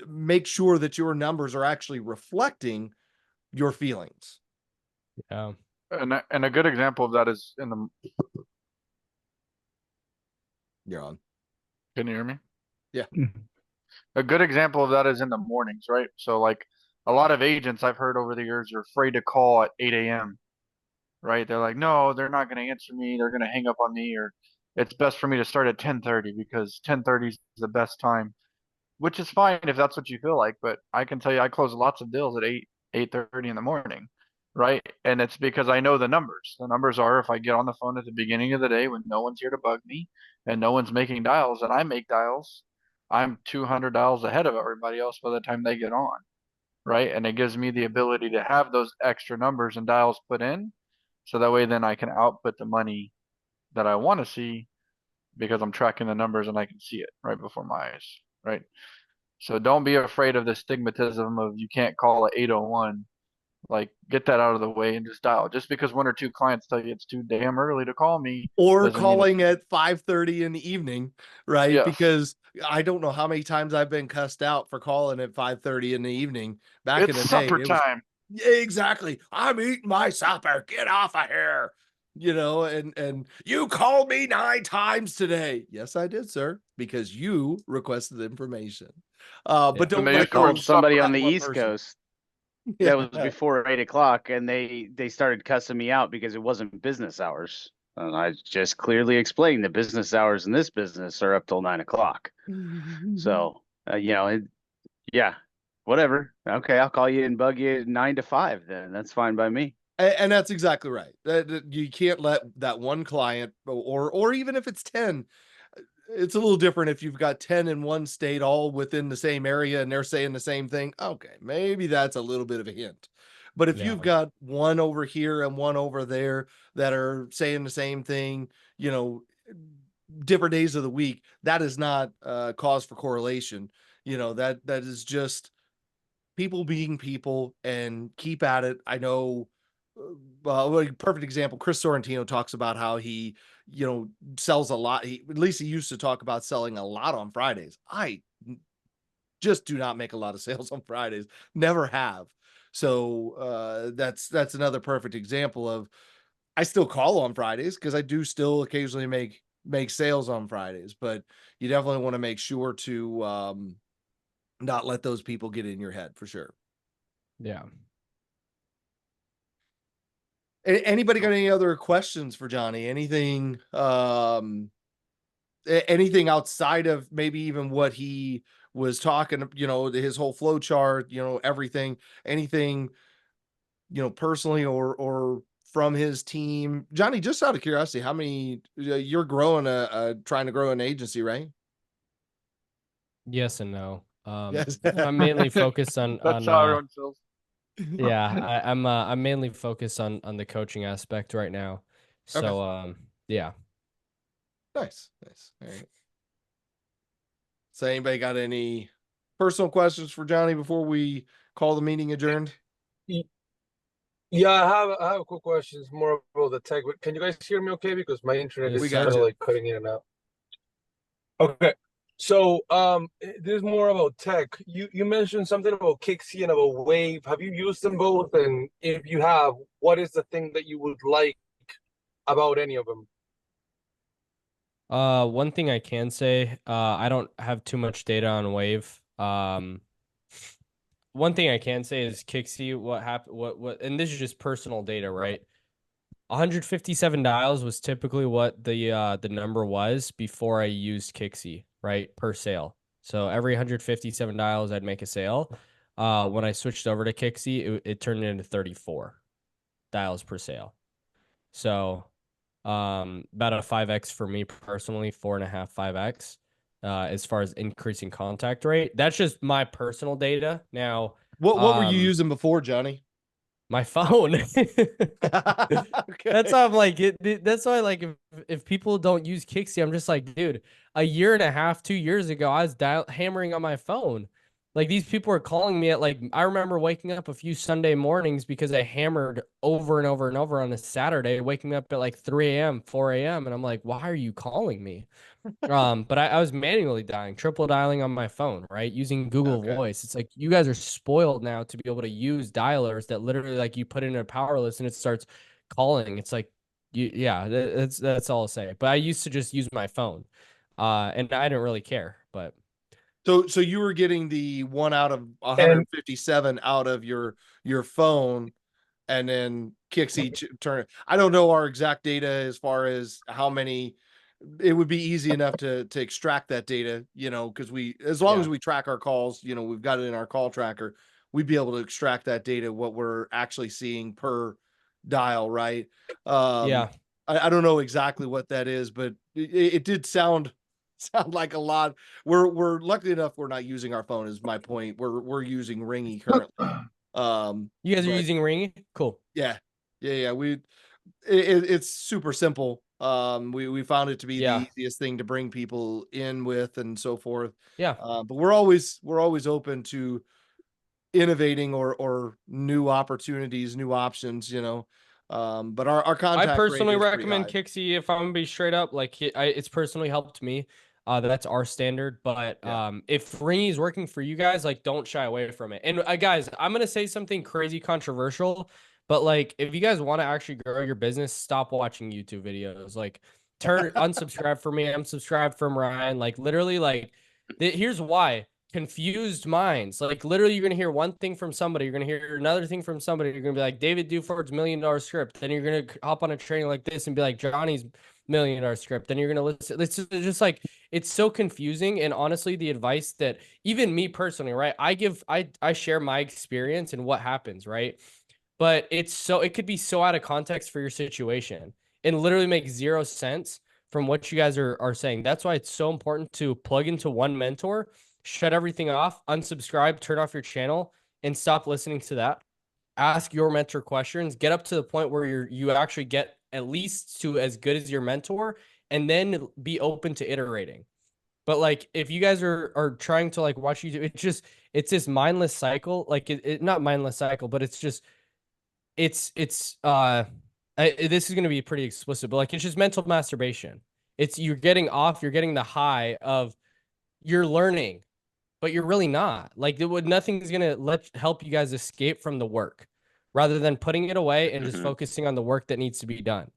Make sure that your numbers are actually reflecting your feelings. Yeah. And a good example of that is in the. You're on. Can you hear me? Yeah. A good example of that is in the mornings, right? So like a lot of agents I've heard over the years are afraid to call at 8 a.m. Right? They're like, no, they're not going to answer me. They're going to hang up on me, or it's best for me to start at 10:30 because 10:30 is the best time, which is fine if that's what you feel like. But I can tell you, I close lots of deals at 8:30 in the morning, right? And it's because I know the numbers. The numbers are if I get on the phone at the beginning of the day when no one's here to bug me and no one's making dials and I make dials, I'm 200 dials ahead of everybody else by the time they get on, right? And it gives me the ability to have those extra numbers and dials put in so that way then I can output the money that I want to see because I'm tracking the numbers and I can see it right before my eyes, right? So don't be afraid of the stigmatism of you can't call at 8:01. Like get that out of the way and just dial. Just because one or two clients tell you it's too damn early to call me Or doesn't mean calling at 5:30 in the evening, right? yes. Because I don't know how many times I've been cussed out for calling at 5:30 in the evening. Back in It's the day, supper it was, time. yeah, exactly. I'm eating my supper. Get off of here. And you called me 9 times today. Yes, I did, sir, because you requested information. But Yeah. And don't they I let just ordered called those somebody supper. on that the one East person. Coast. That was Yeah. before 8 o'clock, and they started cussing me out because it wasn't business hours. And I just clearly explained the business hours in this business are up till 9 o'clock. So, yeah, whatever. Okay, I'll call you and bug you at 9 to 5. Then that's fine by me. And that's exactly right. That you can't let that one client, or even if it's 10, it's a little different if you've got 10 in one state all within the same area and they're saying the same thing. Okay, maybe that's a little bit of a hint. But if Yeah. you've got one over here and one over there that are saying the same thing, different days of the week, that is not cause for correlation. That is just people being people, and keep at it. I know perfect example. Chris Sorrentino talks about how he, sells a lot. At least he used to talk about selling a lot on Fridays. I just do not make a lot of sales on Fridays. Never have. So that's another perfect example of, I still call on Fridays because I do still occasionally make sales on Fridays, but you definitely want to make sure to not let those people get in your head for sure. Yeah. Anybody got any other questions for Johnny? Anything anything outside of maybe even what he was talking, his whole flow chart, everything, anything, personally or from his team? Johnny, just out of curiosity, how many you're growing trying to grow an agency, right? Yes and no. Yes. I'm mainly focused on That's how everyone feels. yeah, I'm mainly focused on the coaching aspect right now. Okay. So yeah. Nice. All right. So anybody got any personal questions for Johnny before we call the meeting adjourned? Y- Yeah, I have a quick question. It's more about the tech. But can you guys hear me okay? Because my internet Yes, is We kind got of you. like cutting in and out. Okay. So this is more about tech. You mentioned something about Kixie and about Wave. Have you used them both? And if you have, what is the thing that you would like about any of them? One thing I can say, I don't have too much data on Wave. One thing I can say is Kixie, what happened, and this is just personal data, right? 157 dials was typically what the number was before I used Kixie, right? Per sale. So every 157 dials, I'd make a sale. When I switched over to Kixie, it turned into 34 dials per sale. So about a 5x for me personally, 4.5, 5x, as far as increasing contact rate. That's just my personal data. Now, What were you using before, Johnny? my phone. Okay. That's why I'm like, that's why, like, if people don't use Kixie, I'm just like, dude, a year and a half, 2 years ago, I was hammering on my phone. Like, these people are calling me at, like, I remember waking up a few Sunday mornings because I hammered over and over and over on a Saturday, waking up at like 3 a.m., 4 a.m. And I'm like, why are you calling me? But I was manually dialing, triple dialing on my phone, right? Using Google Okay. Voice. It's like you guys are spoiled now to be able to use dialers that literally, like, you put in a power list and it starts calling. It's like yeah, that's all I'll say. But I used to just use my phone. And I didn't really care, but So you were getting the 1 out of And 157 out of your phone, and then Kixie turn. I don't know our exact data as far as how many. It would be easy enough to extract that data, because as long as yeah. we track our calls, we've got it in our call tracker. We'd be able to extract that data, what we're actually seeing per dial, right? Yeah. I don't know exactly what that is, but it did sound like a lot. We're lucky enough we're not using our phone, is my point. We're using Ringy currently. You guys are But using Ringy? Cool. yeah. It's super simple. We found it to be Yeah. the easiest thing to bring people in with and so forth. Yeah. But we're always open to innovating or new opportunities, new options. But our I contact rate personally is pretty recommend high. Kixie if I'm gonna be straight up. Like, it's personally helped me. That's our standard. But Yeah. if Ringy is working for you guys, like, don't shy away from it. And guys, I'm gonna say something crazy controversial, but like, if you guys want to actually grow your business, stop watching YouTube videos. Like, unsubscribe for me, unsubscribe from Ryan. Like, literally, like, here's why. Confused minds. Like, literally, you're gonna hear one thing from somebody, you're gonna hear another thing from somebody. You're gonna be like David Duford's $1 million script. Then you're gonna hop on a train like this and be like Johnny's $1 million script. Then you're gonna listen. It's just like, it's so confusing. And honestly, the advice that even me personally, right? I share my experience and what happens, right? But it could be so out of context for your situation and literally make zero sense from what you guys are saying. That's why it's so important to plug into one mentor, shut everything off, unsubscribe, turn off your channel, and stop listening to that. Ask your mentor questions, get up to the point where you actually get at least to as good as your mentor, and then be open to iterating. But like, if you guys are trying to like watch YouTube, it's this mindless cycle. Like, it not mindless cycle, but it's just this is going to be pretty explicit, but like it's just mental masturbation. It's you're getting the high of you're learning, but you're really not. Like nothing's gonna help you guys escape from the work, rather than putting it away and just Mhm. focusing on the work that needs to be done.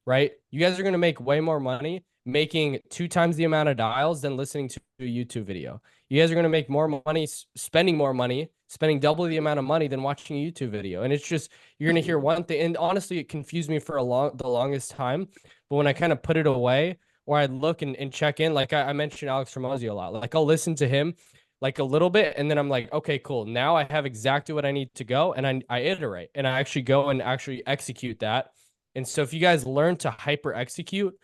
Right? You guys are gonna make way more money making 2 times the amount of dials than listening to a YouTube video. You guys are gonna make more money, spending more money, spending double the amount of money than watching a YouTube video. And it's just you're gonna hear one thing. And honestly, it confused me for the longest time. But when I kind of put it away, or I'd look and check in, like I mentioned Alex Ramosi a lot. Like I'll listen to him like a little bit, and then I'm like, okay, cool. Now I have exactly what I need to go, and I iterate, and I actually go and actually execute that. And so if you guys learn to hyper execute,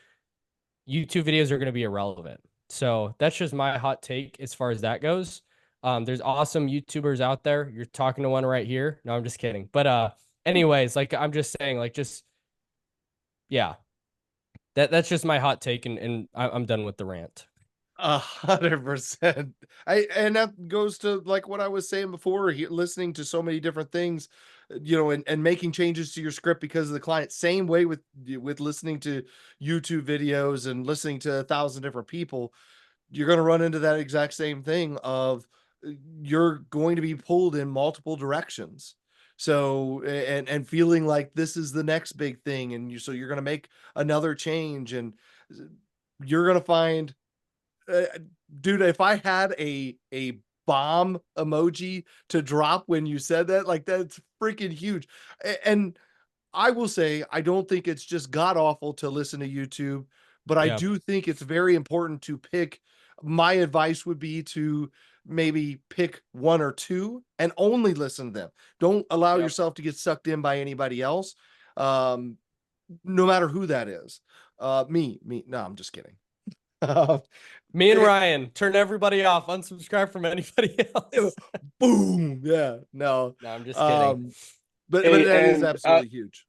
YouTube videos are going to be irrelevant. So that's just my hot take as far as that goes. There's awesome YouTubers out there. You're talking to one right here. No, I'm just kidding. But anyways, like I'm just saying, like just yeah, that's just my hot take, and I'm done with the rant. 100%. And that goes to like what I was saying before, listening to so many different things, and making changes to your script because of the client. Same way with listening to YouTube videos and listening to 1,000 different people. You're going to run into that exact same thing of you're going to be pulled in multiple directions. So and feeling like this is the next big thing, and so you're going to make another change, and you're going to find uh, dude, if I had a bomb emoji to drop when you said that, like that's freaking huge. And I will say, I don't think it's just god awful to listen to YouTube, but I Yeah. do think it's very important to pick. My advice would be to maybe pick one or two and only listen to them. Don't allow Yep. yourself to get sucked in by anybody else. Um, no matter who that is. Me. No, I'm just kidding. Me and It- Ryan turn everybody off, unsubscribe from anybody else. boom. Yeah. No. No, I'm just kidding. Um, but Hey, that is and absolutely huge.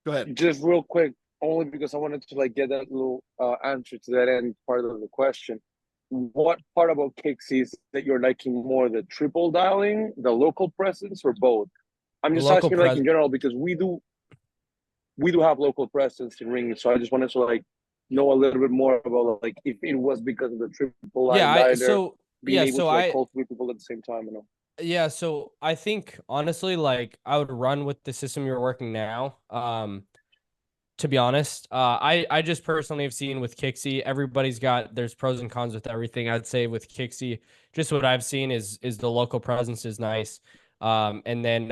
Go ahead. just real quick, only because I wanted to like get that little answer to that end part of the question. What part about Kicks is that you're liking more, the triple dialing, the local presence, or both? I'm The just local asking like pres in general because we do have local presence in ring, so I just wanted to like know a little bit more about like if it was because of the triple line yeah, I dialer so being yeah, able so to like I call three people at the same time, you know. yeah, so I think honestly, like I would run with the system you're working now. To be honest, I just personally have seen with Kixie, there's pros and cons with everything. I'd say with Kixie, just what I've seen is the local presence is nice. And then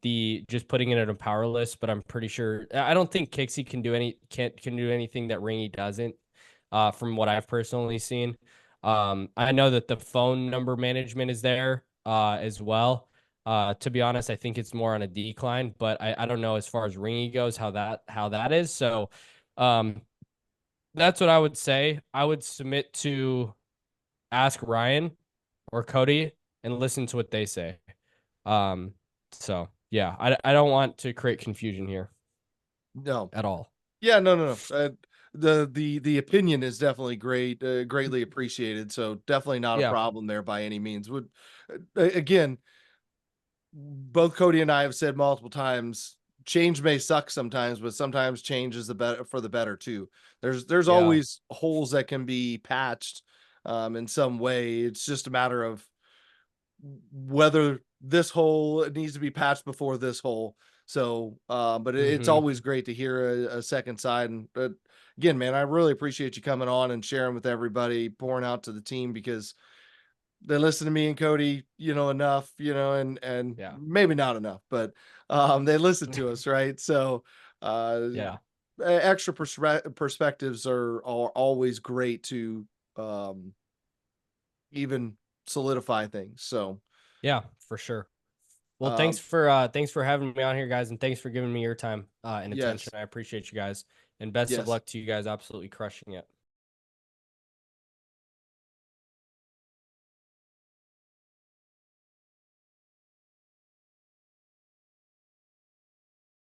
the just putting it in a power list, but I'm pretty sure I don't think Kixie can do anything that Ringy doesn't. From what I've personally seen. I know that the phone number management is there as well. To be honest, I think it's more on a decline, but I don't know as far as ringy goes how that is. So um, that's what I would say. I would submit to ask Ryan or Cody and listen to what they say. Um, so yeah, I don't want to create confusion here No. at all. Yeah, no. The opinion is definitely great, greatly appreciated. So definitely not a Yeah. problem there by any means. Would again, both Cody and I have said multiple times, change may suck sometimes, but sometimes change is the better for the better too. There's Yeah. always holes that can be patched in some way. It's just a matter of whether this hole needs to be patched before this hole. So, but it's Mm-hmm. always great to hear a second side. And again, man, I really appreciate you coming on and sharing with everybody, pouring out to the team because they listen to me and Cody, enough, and Yeah. maybe not enough, but they listen to us, right? So, Yeah. extra perspectives are always great to um, even solidify things. So, Yeah, for sure. Well, um, thanks for having me on here, guys, and thanks for giving me your time and attention. yes, I appreciate you guys, and best of yes. luck to you guys, absolutely crushing it.